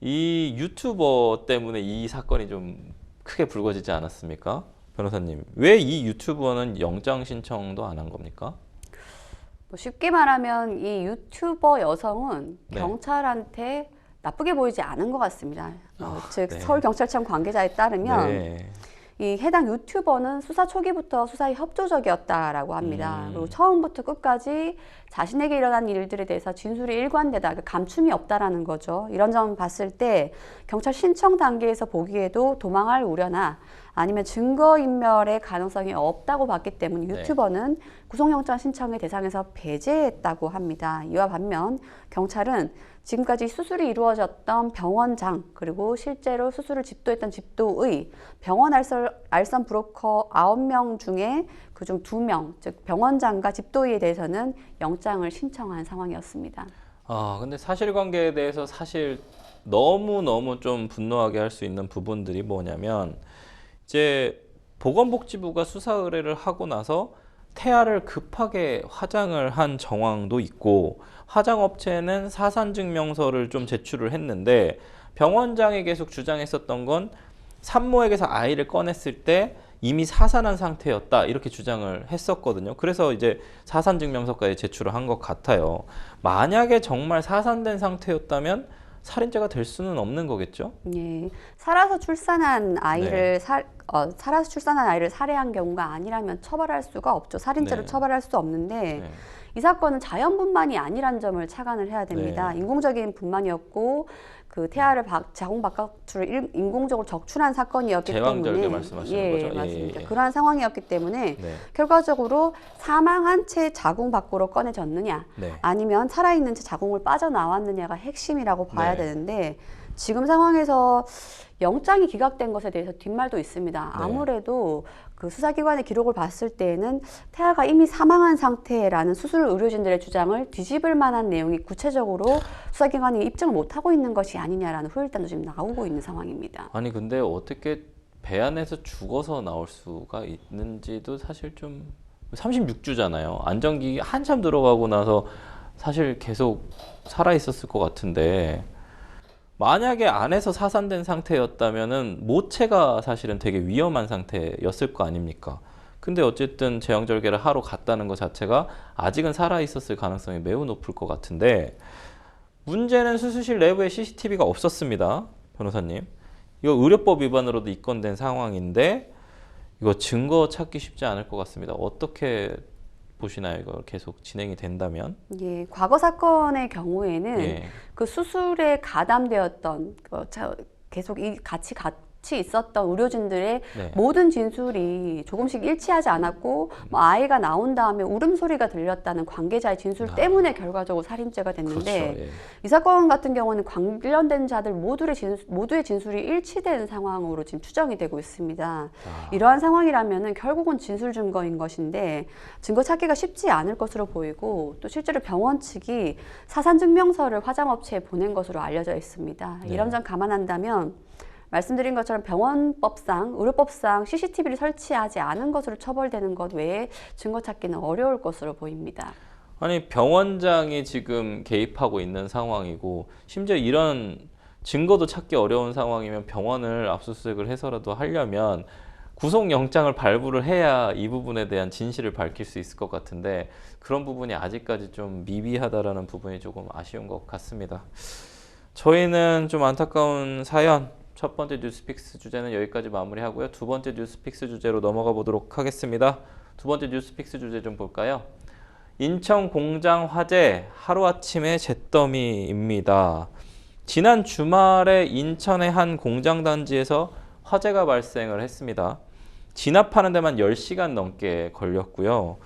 이 유튜버 때문에 이 사건이 좀 크게 불거지지 않았습니까? 변호사님, 왜 이 유튜버는 영장 신청도 안 한 겁니까? 뭐 쉽게 말하면 이 유튜버 여성은 네. 경찰한테 나쁘게 보이지 않은 것 같습니다. 즉 네. 서울경찰청 관계자에 따르면 네. 이 해당 유튜버는 수사 초기부터 수사에 협조적이었다라고 합니다. 그리고 처음부터 끝까지 자신에게 일어난 일들에 대해서 진술이 일관되다, 감춤이 없다라는 거죠. 이런 점 봤을 때 경찰 신청 단계에서 보기에도 도망할 우려나 아니면 증거인멸의 가능성이 없다고 봤기 때문에 유튜버는 구속영장 신청의 대상에서 배제했다고 합니다. 이와 반면 경찰은 지금까지 수술이 이루어졌던 병원장, 그리고 실제로 수술을 집도했던 집도의, 병원 알선 브로커 9명 중에 그중 2명, 즉 병원장과 집도의에 대해서는 영장을 신청한 상황이었습니다. 근데 사실관계에 대해서 사실 너무너무 좀 분노하게 할 수 있는 부분들이 뭐냐면 이제 보건복지부가 수사 의뢰를 하고 나서 태아를 급하게 화장을 한 정황도 있고 화장업체는 사산증명서를 좀 제출을 했는데 병원장이 계속 주장했었던 건 산모에게서 아이를 꺼냈을 때 이미 사산한 상태였다 이렇게 주장을 했었거든요. 그래서 이제 사산증명서까지 제출을 한 것 같아요. 만약에 정말 사산된 상태였다면 살인죄가 될 수는 없는 거겠죠? 예, 살아서 출산한 아이를 살아서 출산한 아이를 살해한 경우가 아니라면 처벌할 수가 없죠. 살인죄로 처벌할 수 없는데 이 사건은 자연분만이 아니란 점을 착안을 해야 됩니다. 인공적인 분만이었고 그 태아를 자궁 바깥으로 인공적으로 적출한 사건이었기 제왕절개 때문에 말씀하시는 거죠? 맞습니다. 그러한 상황이었기 때문에 네. 결과적으로 사망한 채 자궁 밖으로 꺼내졌느냐 아니면 살아있는 채 자궁을 빠져나왔느냐가 핵심이라고 봐야 되는데 지금 상황에서 영장이 기각된 것에 대해서 뒷말도 있습니다. 아무래도 그 수사기관의 기록을 봤을 때에는 태아가 이미 사망한 상태라는 수술 의료진들의 주장을 뒤집을 만한 내용이 구체적으로 수사기관이 입증을 못하고 있는 것이 아니냐라는 후일담도 지금 나오고 있는 상황입니다. 아니 근데 어떻게 배 안에서 죽어서 나올 수가 있는지도 사실 좀 36주잖아요. 안정기 한참 들어가고 나서 사실 계속 살아 있었을 것 같은데 만약에 안에서 사산된 상태였다면은 모체가 사실은 되게 위험한 상태였을 거 아닙니까? 근데 어쨌든 제왕절개를 하러 갔다는 것 자체가 아직은 살아 있었을 가능성이 매우 높을 것 같은데 문제는 수술실 내부에 CCTV가 없었습니다. 변호사님. 이거 의료법 위반으로도 입건된 상황인데 이거 증거 찾기 쉽지 않을 것 같습니다. 어떻게 보시나요? 이거 계속 진행이 된다면? 예, 과거 사건의 경우에는 예. 그 수술에 가담되었던 계속 같이 있었던 의료진들의 네. 모든 진술이 조금씩 일치하지 않았고 뭐 아이가 나온 다음에 울음소리가 들렸다는 관계자의 진술 때문에 결과적으로 살인죄가 됐는데 그렇죠. 예. 이 사건 같은 경우는 관련된 자들 모두의 진술이 일치된 상황으로 지금 추정이 되고 있습니다. 이러한 상황이라면은 결국은 진술 증거인 것인데 증거 찾기가 쉽지 않을 것으로 보이고 또 실제로 병원 측이 사산 증명서를 화장업체에 보낸 것으로 알려져 있습니다. 네. 이런 점 감안한다면 말씀드린 것처럼 병원법상, 의료법상 CCTV를 설치하지 않은 것으로 처벌되는 것 외에 증거 찾기는 어려울 것으로 보입니다. 아니 병원장이 지금 개입하고 있는 상황이고 심지어 이런 증거도 찾기 어려운 상황이면 병원을 압수수색을 해서라도 하려면 구속영장을 발부를 해야 이 부분에 대한 진실을 밝힐 수 있을 것 같은데 그런 부분이 아직까지 좀 미비하다라는 부분이 조금 아쉬운 것 같습니다. 저희는 좀 안타까운 사연 첫 번째 뉴스픽스 주제는 여기까지 마무리하고요. 두 번째 뉴스픽스 주제로 넘어가 보도록 하겠습니다. 두 번째 뉴스픽스 주제 좀 볼까요? 인천 공장 화재 하루아침에 잿더미입니다. 지난 주말에 인천의 한 공장 단지에서 화재가 발생을 했습니다. 진압하는 데만 10시간 넘게 걸렸고요.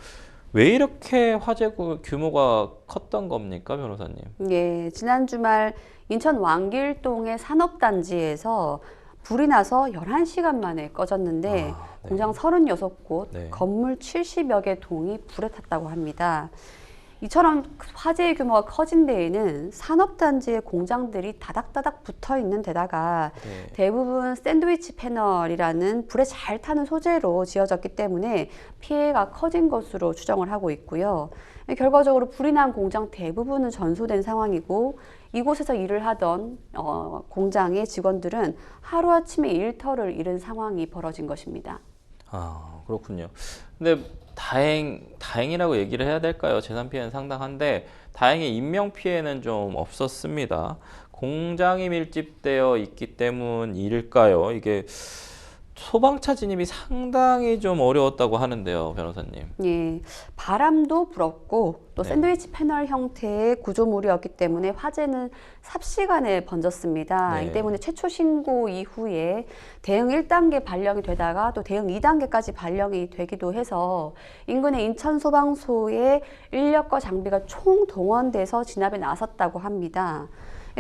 왜 이렇게 화재 규모가 컸던 겁니까, 변호사님? 예, 지난 주말 인천 왕길동의 산업단지에서 불이 나서 11시간 만에 꺼졌는데 네. 공장 36곳, 네. 건물 70여 개 동이 불에 탔다고 합니다. 이처럼 화재의 규모가 커진 데에는 산업단지의 공장들이 다닥다닥 붙어 있는 데다가 네. 대부분 샌드위치 패널이라는 불에 잘 타는 소재로 지어졌기 때문에 피해가 커진 것으로 추정을 하고 있고요. 결과적으로 불이 난 공장 대부분은 전소된 상황이고 이곳에서 일을 하던 공장의 직원들은 하루아침에 일터를 잃은 상황이 벌어진 것입니다. 아, 그렇군요. 근데 다행이라고 얘기를 해야 될까요? 재산 피해는 상당한데 다행히 인명 피해는 좀 없었습니다. 공장이 밀집되어 있기 때문일까요? 이게 소방차 진입이 상당히 좀 어려웠다고 하는데요, 변호사님. 예, 바람도 불었고 또 네. 샌드위치 패널 형태의 구조물이었기 때문에 화재는 삽시간에 번졌습니다. 네. 이 때문에 최초 신고 이후에 대응 1단계 발령이 되다가 또 대응 2단계까지 발령이 되기도 해서 인근의 인천소방서의 인력과 장비가 총동원돼서 진압에 나섰다고 합니다.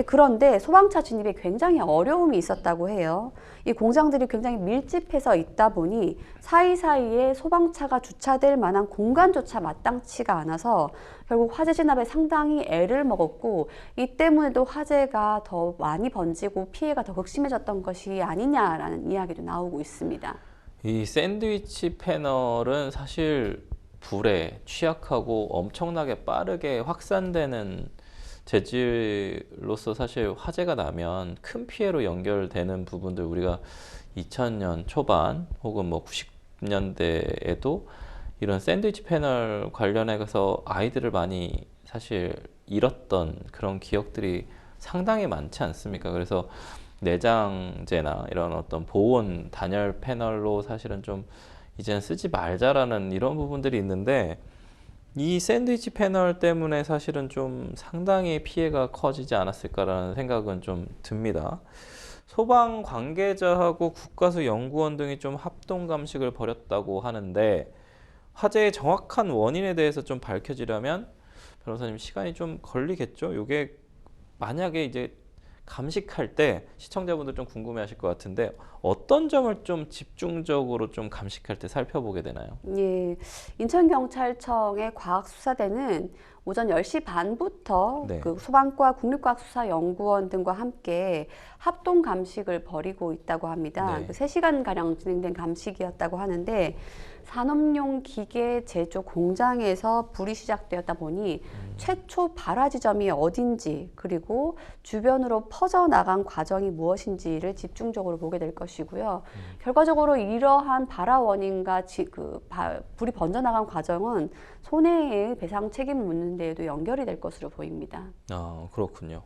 그런데 소방차 진입에 굉장히 어려움이 있었다고 해요. 이 공장들이 굉장히 밀집해서 있다 보니 사이사이에 소방차가 주차될 만한 공간조차 마땅치가 않아서 결국 화재 진압에 상당히 애를 먹었고 이 때문에도 화재가 더 많이 번지고 피해가 더 극심해졌던 것이 아니냐라는 이야기도 나오고 있습니다. 이 샌드위치 패널은 사실 불에 취약하고 엄청나게 빠르게 확산되는 재질로서 사실 화재가 나면 큰 피해로 연결되는 부분들 우리가 2000년 초반 혹은 뭐 90년대에도 이런 샌드위치 패널 관련해서 아이들을 많이 사실 잃었던 그런 기억들이 상당히 많지 않습니까? 그래서 내장재나 이런 어떤 보온 단열 패널로 사실은 좀 이제는 쓰지 말자라는 이런 부분들이 있는데 이 샌드위치 패널 때문에 사실은 좀 상당히 피해가 커지지 않았을까라는 생각은 좀 듭니다. 소방 관계자하고 국가수 연구원 등이 좀 합동 감식을 벌였다고 하는데 화재의 정확한 원인에 대해서 좀 밝혀지려면 변호사님 시간이 좀 걸리겠죠? 이게 만약에 이제 감식할 때 시청자분들 좀 궁금해하실 것 같은데 어떤 점을 좀 집중적으로 좀 감식할 때 살펴보게 되나요? 예, 인천경찰청의 과학수사대는 오전 10시 반부터 네. 그 소방과 국립과학수사연구원 등과 함께 합동 감식을 벌이고 있다고 합니다. 네. 3시간가량 진행된 감식이었다고 하는데 산업용 기계 제조 공장에서 불이 시작되었다 보니 최초 발화 지점이 어딘지 그리고 주변으로 퍼져나간 과정이 무엇인지를 집중적으로 보게 될 것이고요. 결과적으로 이러한 발화 원인과 불이 번져나간 과정은 손해의 배상 책임을 묻는 데에도 연결이 될 것으로 보입니다. 아, 그렇군요.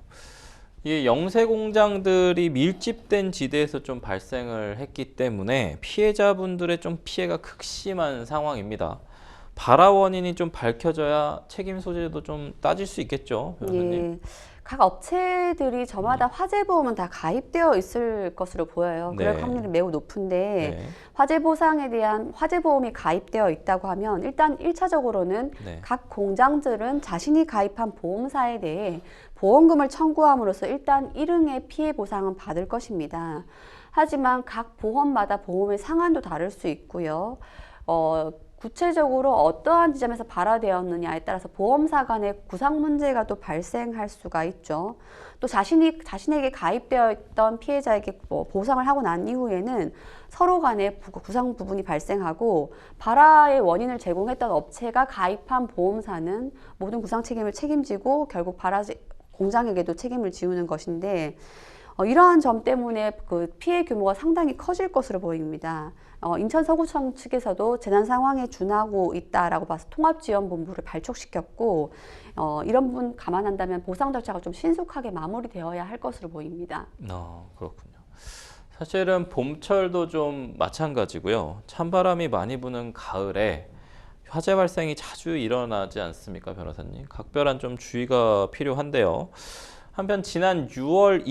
이 영세 공장들이 밀집된 지대에서 좀 발생을 했기 때문에 피해자분들의 좀 피해가 극심한 상황입니다. 발화 원인이 좀 밝혀져야 책임 소재도 좀 따질 수 있겠죠, 변호사님? 예. 각 업체들이 저마다 화재 보험은 다 가입되어 있을 것으로 보여요. 그럴 네. 확률이 매우 높은데 네. 화재 보상에 대한 화재 보험이 가입되어 있다고 하면 일단 1차적으로는 네. 각 공장들은 자신이 가입한 보험사에 대해 보험금을 청구함으로써 일단 1응의 피해 보상은 받을 것입니다. 하지만 각 보험마다 보험의 상한도 다를 수 있고요. 구체적으로 어떠한 지점에서 발화되었느냐에 따라서 보험사 간의 구상 문제가 또 발생할 수가 있죠. 또 자신에게 가입되어 있던 피해자에게 보상을 하고 난 이후에는 서로 간에 구상 부분이 발생하고 발화의 원인을 제공했던 업체가 가입한 보험사는 모든 구상 책임을 책임지고 결국 발화 공장에게도 책임을 지우는 것인데 이러한 점 때문에 그 피해 규모가 상당히 커질 것으로 보입니다. 인천 서구청 측에서도 재난 상황에 준하고 있다라고 봐서 통합지원본부를 발족시켰고 이런 부분 감안한다면 보상 절차가 좀 신속하게 마무리되어야 할 것으로 보입니다. 그렇군요. 사실은 봄철도 좀 마찬가지고요. 찬바람이 많이 부는 가을에 화재 발생이 자주 일어나지 않습니까, 변호사님? 각별한 좀 주의가 필요한데요. 한편 지난 6월에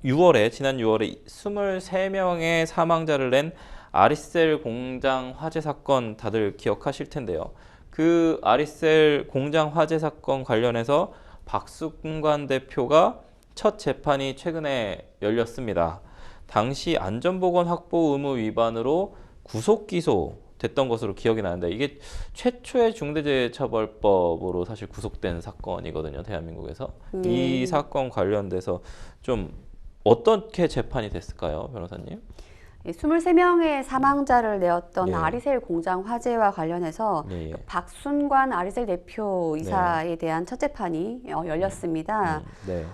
23명의 사망자를 낸 아리셀 공장 화재 사건 다들 기억하실 텐데요. 그 아리셀 공장 화재 사건 관련해서 박수관 대표가 첫 재판이 최근에 열렸습니다. 당시 안전보건 확보 의무 위반으로 구속 기소됐던 것으로 기억이 나는데 이게 최초의 중대재해처벌법으로 사실 구속된 사건이거든요, 대한민국에서. 이 사건 관련돼서 좀 어떻게 재판이 됐을까요, 변호사님? 23명의 사망자를 내었던 예. 아리셀 공장 화재와 관련해서 예, 예. 박순관 아리셀 대표이사에 대한 첫 재판이 열렸습니다. 네.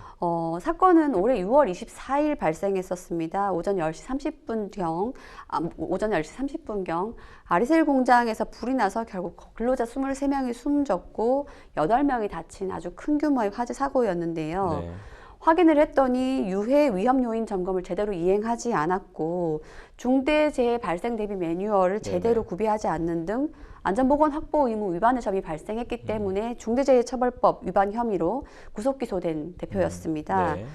사건은 올해 6월 24일 발생했었습니다. 오전 10시 30분경 아리셀 공장에서 불이 나서 결국 근로자 23명이 숨졌고 8명이 다친 아주 큰 규모의 화재 사고였는데요. 네. 확인을 했더니 유해 위험 요인 점검을 제대로 이행하지 않았고 중대재해 발생 대비 매뉴얼을 제대로 구비하지 않는 등 안전보건 확보 의무 위반의 점이 발생했기 때문에 중대재해처벌법 위반 혐의로 구속 기소된 대표였습니다. 네.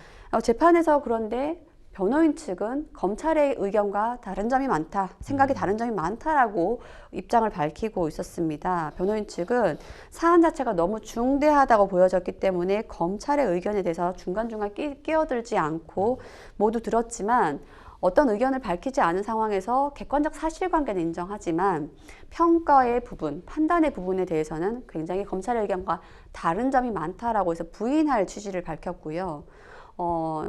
재판에서 그런데 변호인 측은 검찰의 의견과 다른 점이 많다, 생각이 다른 점이 많다라고 입장을 밝히고 있었습니다. 변호인 측은 사안 자체가 너무 중대하다고 보여졌기 때문에 검찰의 의견에 대해서 중간중간 끼어들지 않고 모두 들었지만 어떤 의견을 밝히지 않은 상황에서 객관적 사실관계는 인정하지만 평가의 부분, 판단의 부분에 대해서는 굉장히 검찰의 의견과 다른 점이 많다라고 해서 부인할 취지를 밝혔고요.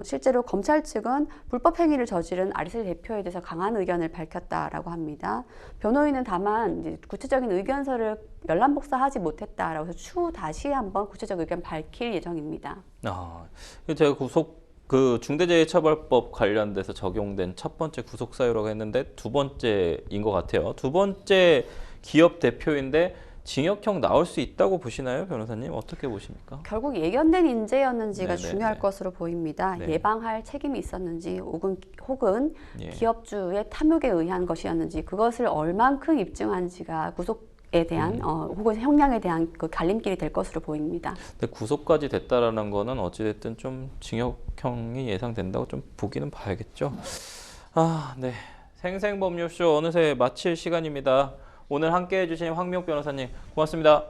실제로 검찰 측은 불법 행위를 저지른 아리셀 대표에 대해서 강한 의견을 밝혔다라고 합니다. 변호인은 다만 이제 구체적인 의견서를 열람복사하지 못했다라고 해서 추후 다시 한번 구체적 의견 밝힐 예정입니다. 제가 중대재해처벌법 관련돼서 적용된 첫 번째 구속 사유라고 했는데 두 번째인 것 같아요. 두 번째 기업 대표인데 징역형 나올 수 있다고 보시나요, 변호사님? 어떻게 보십니까? 결국 예견된 인재였는지가 네네네. 중요할 것으로 보입니다. 네. 예방할 책임이 있었는지 혹은 예. 기업주의 탐욕에 의한 것이었는지 그것을 얼만큼 입증한지가 구속에 대한 혹은 형량에 대한 그 갈림길이 될 것으로 보입니다. 근데 구속까지 됐다라는 거는 어찌됐든 좀 징역형이 예상된다고 좀 보기는 봐야겠죠. 네. 생생법률쇼 어느새 마칠 시간입니다. 오늘 함께 해주신 황미옥 변호사님 고맙습니다.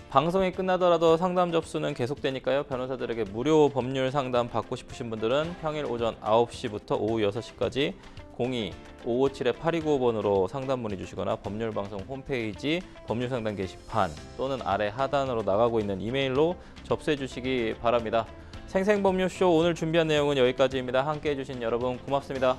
방송이 끝나더라도 상담 접수는 계속되니까요. 변호사들에게 무료 법률 상담 받고 싶으신 분들은 평일 오전 9시부터 오후 6시까지 02-557-8295번으로 상담 문의 주시거나 법률방송 홈페이지 법률상담 게시판 또는 아래 하단으로 나가고 있는 이메일로 접수해 주시기 바랍니다. 생생법률쇼 오늘 준비한 내용은 여기까지입니다. 함께해 주신 여러분 고맙습니다.